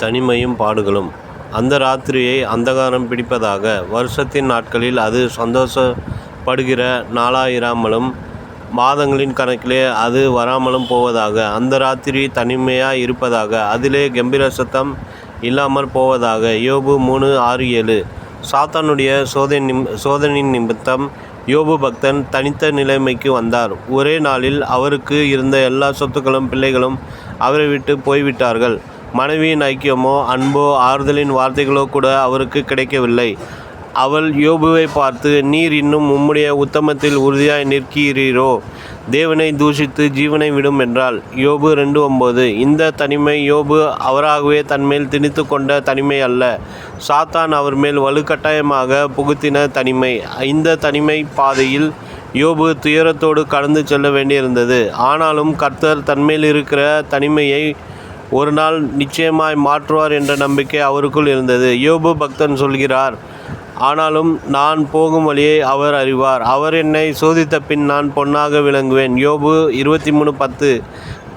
தனிமையும் பாடுகளும். அந்த ராத்திரியை அந்தகாரம் பிடிப்பதாக. வருஷத்தின் நாட்களில் அது சந்தோஷப்படுகிற நாளாயிராமலும் மாதங்களின் கணக்கிலே அது வராமலும் போவதாக. அந்த ராத்திரி தனிமையாய் இருப்பதாக. அதிலே கெம்பீர சத்தம் இல்லாமற் போவதாக. யோபு 3:6-7. சாத்தானுடைய சோதனையின் நிமித்தம் யோபு பக்தன் தனித்த நிலைமைக்கு வந்தார். ஒரே நாளில் அவருக்கு இருந்த எல்லா சொத்துக்களும் பிள்ளைகளும் அவரை விட்டு போய்விட்டார்கள். மனைவியின் ஐக்கியமோ அன்போ ஆறுதலின் வார்த்தைகளோ கூட அவருக்கு கிடைக்கவில்லை. அவள் யோபுவை பார்த்து, நீர் இன்னும் உம்முடைய உத்தமத்தில் உறுதியாய் நிற்கிறீரோ? தேவனை தூஷித்து ஜீவனை விடும் என்றாள். யோபு 2:9. இந்த தனிமை யோபு அவராகவே தன்மேல் திணித்து கொண்ட தனிமை அல்ல. சாத்தான் அவர் மேல் வலுக்கட்டாயமாக புகுத்தின தனிமை. இந்த தனிமை பாதையில் யோபு துயரத்தோடு கடந்து செல்ல வேண்டியிருந்தது. ஆனாலும் கர்த்தர் தன்மேல் இருக்கிற தனிமையை ஒரு நாள் நிச்சயமாய் மாற்றுவார் என்ற நம்பிக்கை அவருக்குள் இருந்தது. யோபு பக்தன் சொல்கிறார், ஆனாலும் நான் போகும் வழியை அவர் அறிவார். அவர் என்னை சோதித்த பின் நான் பொன்னாக விளங்குவேன். யோபு 23:10.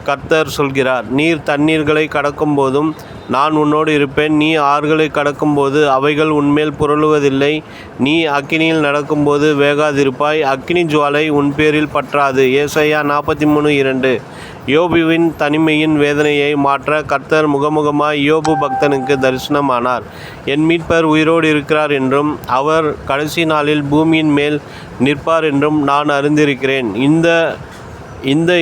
கர்த்தர் சொல்கிறார், நீர் தண்ணீர்களை கடக்கும் போதும் நான் உன்னோடு இருப்பேன். நீ ஆறுகளை கடக்கும்போது அவைகள் உன்மேல் புரளுவதில்லை. நீ அக்கினியில் நடக்கும்போது வேகாதிருப்பாய். அக்கினி ஜுவாலை உன் பேரில் பற்றாது. ஏசாயா 43:2. யோபுவின் தனிமையின் வேதனையை மாற்ற கர்த்தர் முகமுகமாய் யோபு பக்தனுக்கு தரிசனமானார். என் மீட்பர் உயிரோடு இருக்கிறார் என்றும் அவர் கடைசி நாளில் பூமியின் மேல் நிற்பார் என்றும் நான் அறிந்திருக்கிறேன். இந்த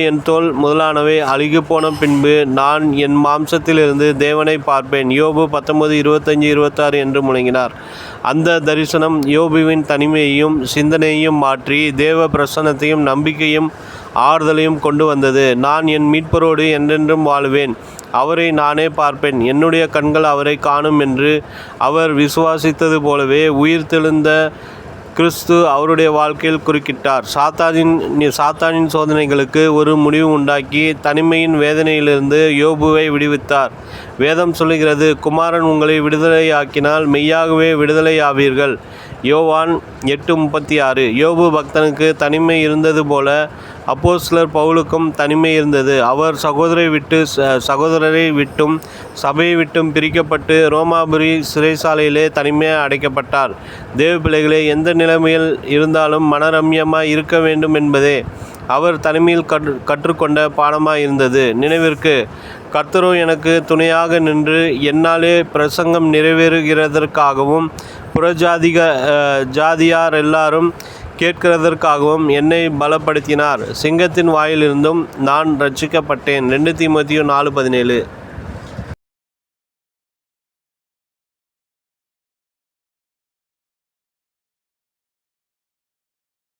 என் தோல் முதலானவை அழுகி போன பின்பு நான் என் மாம்சத்திலிருந்து தேவனை பார்ப்பேன். யோபு 19:25-26 என்று முழங்கினார். அந்த தரிசனம் யோபுவின் தனிமையையும் சிந்தனையையும் மாற்றி தேவ பிரசன்னத்தையும் நம்பிக்கையும் ஆறுதலையும் கொண்டு வந்தது. நான் என் மீட்பரோடு என்றென்றும் வாழுவேன். அவரை நானே பார்ப்பேன். என்னுடைய கண்கள் அவரை காணும் என்று அவர் விசுவாசித்தது போலவே உயிர்த்தெழுந்த கிறிஸ்து அவருடைய வாழ்க்கையில் குறுக்கிட்டார். சாத்தானின் சோதனைகளுக்கு ஒரு முடிவு உண்டாக்கி தனிமையின் வேதனையிலிருந்து யோபுவை விடுவித்தார். வேதம் சொல்லுகிறது, குமாரன் உங்களை விடுதலையாக்கினால் மெய்யாகவே விடுதலையாவீர்கள். யோவான் 8:36. யோபு பக்தனுக்கு தனிமை இருந்தது போல அப்போஸ்தலர் பவுலுக்கும் தனிமை இருந்தது. அவர் சகோதரரை விட்டும் சபையை விட்டும் பிரிக்கப்பட்டு ரோமாபுரி சிறைசாலையிலே தனிமையாக அடைக்கப்பட்டார். தேவ பிள்ளைகளே, எந்த நிலைமையில் இருந்தாலும் மனரம்யமாய் இருக்க வேண்டும் என்பதே அவர் தனிமையில் கற்றுக்கொண்ட பாடமாய் இருந்தது. நினைவிற்கு, கர்த்தரோ எனக்கு துணையாக நின்று என்னாலே பிரசங்கம் நிறைவேறுகிறதற்காகவும் ஜாதியார் எல்லாரும் கேட்கிறதற்காகவும் என்னை பலப்படுத்தினார். சிங்கத்தின் வாயிலிருந்தும் நான் இரட்சிக்கப்பட்டேன். 2 தீமோத்தேயு 4:17.